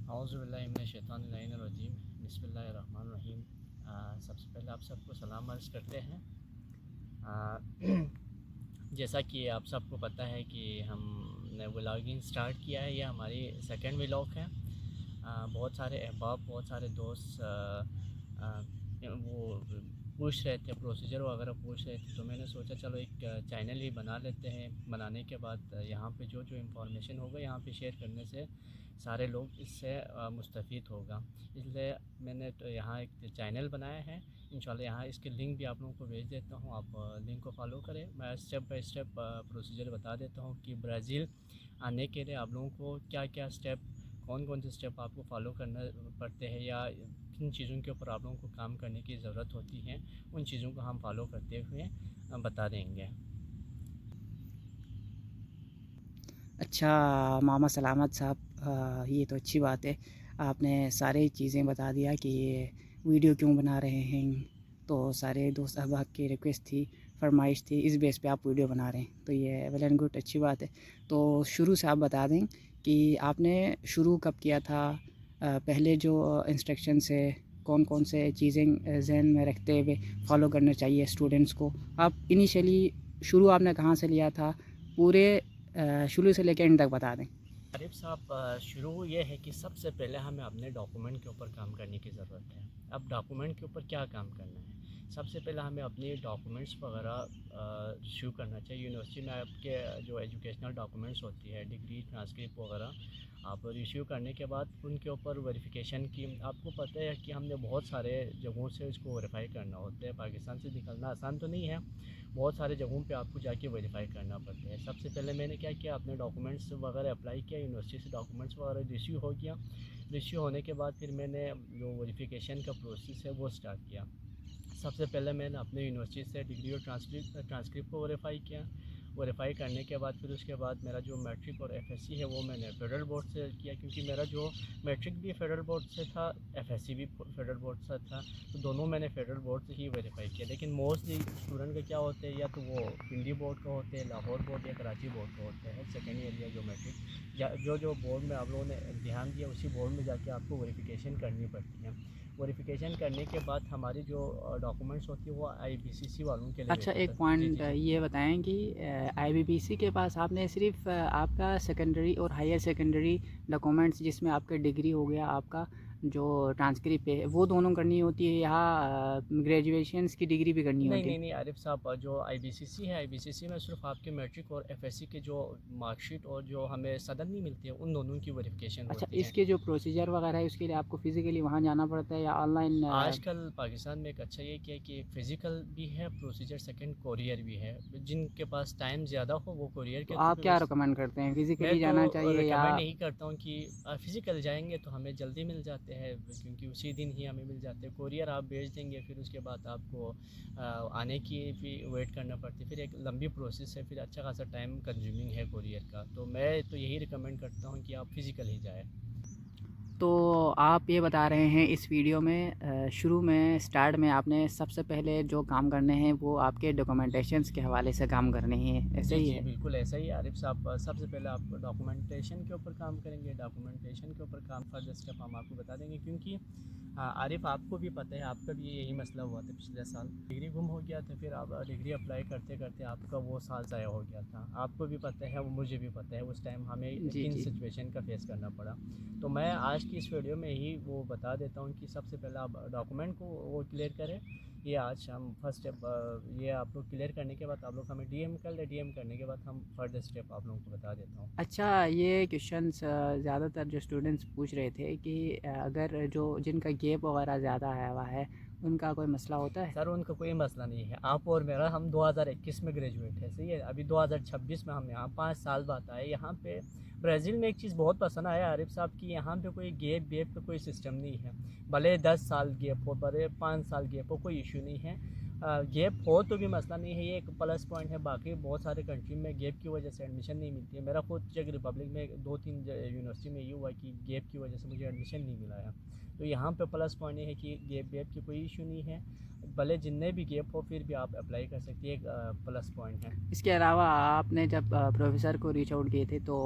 औज़ुबिल्लाहिमिनश्शैतानिर्रजीम बिस्मिल्लाहिर्रहमानिर्रहीम। सबसे पहले आप सबको सलाम अर्ज़ करते हैं। जैसा कि आप सबको पता है कि हमने व्लॉगिंग स्टार्ट किया है, यह हमारी सेकंड व्लॉग है। बहुत सारे अहबाब, बहुत सारे दोस्त वो पूछ रहे थे, प्रोसीजर वगैरह पूछ रहे थे, तो मैंने सोचा चलो एक चैनल ही बना लेते हैं। बनाने के बाद यहाँ पे जो जो इन्फॉर्मेशन होगा यहाँ पे शेयर करने से सारे लोग इससे मुस्तफ़ीद होगा, इसलिए मैंने तो यहाँ एक चैनल बनाया है। इंशाल्लाह यहाँ इसके लिंक भी आप लोगों को भेज देता हूँ, आप लिंक को फॉलो करें। मैं स्टेप बाय स्टेप प्रोसीजर बता देता हूँ कि ब्राज़ील आने के लिए आप लोगों को क्या क्या स्टेप, कौन कौन से स्टेप आपको फॉलो करना पड़ते हैं या किन चीज़ों के ऊपर आप लोगों को काम करने की ज़रूरत होती है, उन चीज़ों को हम फॉलो करते हुए बता देंगे। अच्छा मामा सलामत साहब, ये तो अच्छी बात है। आपने सारी चीज़ें बता दिया कि ये वीडियो क्यों बना रहे हैं। तो सारे दोस्त अहबाब की रिक्वेस्ट थी, फरमाइश थी, इस बेस पे आप वीडियो बना रहे हैं, तो ये वेल एंड गुड, अच्छी बात है। तो शुरू से आप बता दें कि आपने शुरू कब किया था, पहले जो इंस्ट्रक्शंस है, कौन कौन से चीज़ें जहन में रखते हुए फॉलो करना चाहिए स्टूडेंट्स को। आप इनिशियली शुरू आपने कहाँ से लिया था, पूरे शुरू से लेकर एंड तक बता दें। आरिफ साहब, शुरू ये है कि सबसे पहले हमें अपने डॉक्यूमेंट के ऊपर काम करने की ज़रूरत है। अब डॉक्यूमेंट के ऊपर क्या काम करना है, सबसे पहले हमें अपने डॉक्यूमेंट्स वगैरह रिसीव करना चाहिए। यूनिवर्सिटी में आपके जो एजुकेशनल डॉक्यूमेंट्स होती है, डिग्री, ट्रांसक्रिप्ट वगैरह, आप रिसीव करने के बाद उनके ऊपर वेरिफिकेशन की, आपको पता है कि हमने बहुत सारे जगहों से इसको वेरीफाई करना होता है। पाकिस्तान से निकलना आसान तो नहीं है, बहुत सारे जगहों पे आपको जाके वेरीफाई करना पड़ता है। सबसे पहले मैंने क्या किया, अपने डॉक्यूमेंट्स वगैरह अप्लाई किया, यूनिवर्सिटी से डॉक्यूमेंट्स वगैरह रिसीव हो गया। रिसीव होने के बाद फिर मैंने जो वेरिफिकेशन का प्रोसेस है वो स्टार्ट किया। सबसे पहले मैंने अपने यूनिवर्सिटी से डिग्री और ट्रांसक्रिप्ट को वेरीफाई किया। वेरीफाई करने के बाद फिर उसके बाद मेरा जो मैट्रिक और एफएससी है वो मैंने फेडरल बोर्ड से किया, क्योंकि मेरा जो मैट्रिक भी फेडरल बोर्ड से था, एफएससी भी फेडरल बोर्ड से था, तो दोनों मैंने फेडरल बोर्ड से ही वेरीफाई किया। लेकिन मोस्टली स्टूडेंट का क्या होते हैं, या तो वो पिंडी बोर्ड का होते हैं, लाहौर बोर्ड या कराची बोर्ड का होते हैं सेकेंड ईयर या जो मैट्रिक, या जो बोर्ड में आप लोगों ने ध्यान दिया उसी बोर्ड में जाके आपको वेरिफिकेशन करनी पड़ती है। वेरिफिकेशन करने के बाद हमारी जो डॉक्यूमेंट्स होती है वो आईबीसीसी वालों के लिए अच्छा, बेहतर एक होता है। जी पॉइंट जी जी। ये बताएं कि आईबीपीसी के पास आपने सिर्फ आपका सेकेंडरी और हायर सेकेंडरी डॉक्यूमेंट्स, जिसमें आपका डिग्री हो गया, आपका जो ट्रांसक्रिप्ट है, वो दोनों करनी होती है, यहाँ ग्रेजुएशंस की डिग्री भी करनी नहीं होती नहीं है? नहीं आरिफ साहब, जो आईबीसीसी है, आईबीसीसी में सिर्फ आपके मैट्रिक और एफएससी के जो मार्कशीट और जो हमें सदन नहीं मिलती है, उन दोनों की वेरिफिकेशन अच्छा, होती है। इसके जो प्रोसीजर वगैरह है उसके लिए आपको फ़िज़िकली वहाँ जाना पड़ता है या ऑनलाइन? आजकल पाकिस्तान में एक अच्छा ये किया कि एक फ़िज़िकल भी है प्रोसीजर, सेकंड कोरियर भी है। जिनके पास टाइम ज़्यादा हो वो कोरियर तो के आप थ्रू क्या रिकमेंड करते हैं, मैं फ़िज़िकली तो जाना चाहिए या? रिकमेंड यही करता हूँ कि फ़िज़िकल जाएंगे तो हमें जल्दी मिल जाते हैं, क्योंकि उसी दिन ही हमें मिल जाते हैं। कोरियर आप भेज देंगे, फिर उसके बाद आपको आने की भी वेट करना पड़ती है, फिर एक लंबी प्रोसेस है, फिर अच्छा खासा टाइम कंज्यूमिंग है कोरियर का। तो मैं तो यही रिकमेंड करता हूँ कि आप फ़िज़िकल ही जाएँ। तो आप ये बता रहे हैं इस वीडियो में, शुरू में स्टार्ट में आपने सबसे पहले जो काम करने हैं वो आपके डॉक्यूमेंटेशंस के हवाले से काम करने हैं, ऐसे जी ही जी है? बिल्कुल ऐसा ही है आरिफ साहब। सबसे पहले आप डॉक्यूमेंटेशन के ऊपर काम करेंगे, डॉक्यूमेंटेशन के ऊपर काम, फर्दर स्टेप हम आपको बता देंगे। क्योंकि आरिफ आपको भी पता है, आपका भी यही मसला हुआ था पिछले साल, डिग्री गुम हो गया था, फिर आप डिग्री अप्लाई करते करते आपका वो साल ज़ाया हो गया था। आपको भी पता है, वो मुझे भी पता है, उस टाइम हमें जी, किन जी। सिचुएशन का फेस करना पड़ा। तो मैं आज की इस वीडियो में ही वो बता देता हूँ कि सबसे पहले आप डॉक्यूमेंट को वो क्लियर करें। ये आज हम फर्स्ट स्टेप, ये आप लोग क्लियर करने के बाद आप लोग हमें डीएम कर ले, डीएम करने के बाद हम फर्दर स्टेप आप लोगों को बता देता हूँ। अच्छा, ये क्वेश्चंस ज़्यादातर जो स्टूडेंट्स पूछ रहे थे कि अगर जो जिनका गैप वगैरह ज़्यादा है हुआ है, उनका कोई मसला होता है? सर उनका कोई मसला नहीं है, आप और मेरा, हम 2021 में ग्रेजुएट है, सही है। अभी 2026 में हम यहाँ 5 साल बाद आए यहाँ पे। ब्राज़ील में एक चीज़ बहुत पसंद आया आरिफ साहब की, यहाँ पे कोई गैप वेप का कोई सिस्टम नहीं है। भले 10 साल गैप हो, भले 5 साल गैप हो, कोई इशू नहीं है। गैप हो तो भी मसला नहीं है, ये एक प्लस पॉइंट है। बाकी बहुत सारे कंट्री में गैप की वजह से एडमिशन नहीं मिलती है। मेरा खुद चेक रिपब्लिक में 2-3 यूनिवर्सिटी में ये हुआ कि गैप की वजह से मुझे एडमिशन नहीं मिला है। तो यहाँ पे प्लस पॉइंट ये है कि गैप वेप की कोई इशू नहीं है। भले जितने भी गैप हो फिर भी आप अप्लाई कर सकती है, एक प्लस पॉइंट है। इसके अलावा आपने जब प्रोफेसर को रीच आउट किए थे तो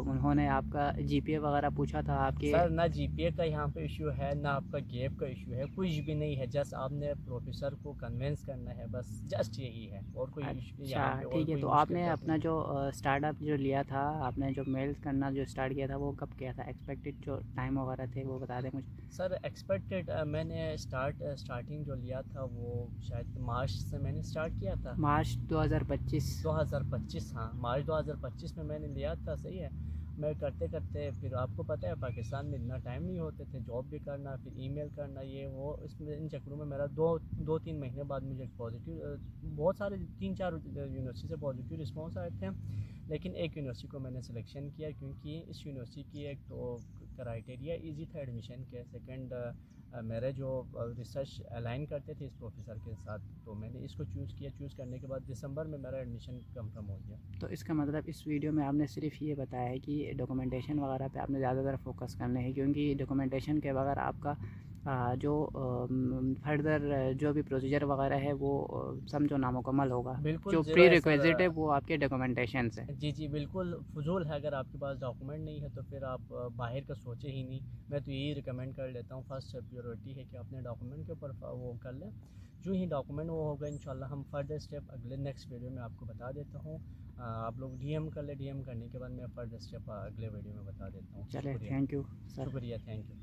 उन्होंने आपका जीपीए वगैरह पूछा था आपके? सर ना जीपीए का यहाँ पे इशू है ना आपका गैप का इशू है, कुछ भी नहीं है, जस्ट आपने प्रोफेसर को कन्विंस करना है, बस जस्ट यही है, और कोई अच्छा, यहाँ पे और ठीक है। कोई तो मुश्किल आपने बात अपना नहीं। जो स्टार्टअप जो लिया था, आपने जो मेल्स करना जो स्टार्ट किया था वो कब किया था? एक्सपेक्टेड जो टाइम वगैरह थे वो बता दें मुझे। सर एक्सपेक्टेड मैंने स्टार्टिंग जो लिया था वो शायद मार्च से मैंने स्टार्ट किया था। मार्च 2025। 2025, हाँ मार्च 2025 में मैंने लिया था, सही है। मैं करते करते फिर आपको पता है पाकिस्तान में इतना टाइम नहीं होते थे, जॉब भी करना फिर ईमेल करना ये वो, इसमें इन चक्करों में मेरा दो तीन महीने बाद मुझे पॉजिटिव, बहुत सारे 3-4 यूनिवर्सिटी से पॉजिटिव रिस्पॉन्स आए थे, लेकिन एक यूनिवर्सिटी को मैंने सिलेक्शन किया क्योंकि इस यूनिवर्सिटी की एक तो क्राइटेरिया इजी था एडमिशन के, सेकंड मेरे जो रिसर्च अलाइन करते थे इस प्रोफेसर के साथ, तो मैंने इसको चूज़ किया। चूज़ करने के बाद दिसंबर में मेरा एडमिशन कंफर्म हो गया। तो इसका मतलब इस वीडियो में आपने सिर्फ ये बताया है कि डॉक्यूमेंटेशन वगैरह पे आपने ज़्यादातर फोकस करना है, क्योंकि डॉक्यूमेंटेशन के बगैर आपका जो फर्दर जो भी प्रोसीजर वगैरह है वो समझो नामुकम्मल होगा। बिल्कुल जो ज़ीरो प्री है सर। रिक्विजिट है वो आपके डॉक्यूमेंटेशन है। जी जी बिल्कुल फजूल है, अगर आपके पास डॉक्यूमेंट नहीं है तो फिर आप बाहर का सोचे ही नहीं। मैं तो यही रिकमेंड कर लेता हूँ, फर्स्ट प्रायोरिटी है कि अपने डॉक्यूमेंट के ऊपर वो कर लें। जो ही डॉक्यूमेंट वो होगा इंशाल्लाह हम फर्दर स्टेप अगले नेक्स्ट वीडियो में आपको बता देता हूँ। आप लोग डीएम कर ले, डीएम करने के बाद मैं फर्दर स्टेप अगले वीडियो में बता देता हूँ। चले, शुक्रिया। Thank you sir. शुक्रिया, थैंक यू।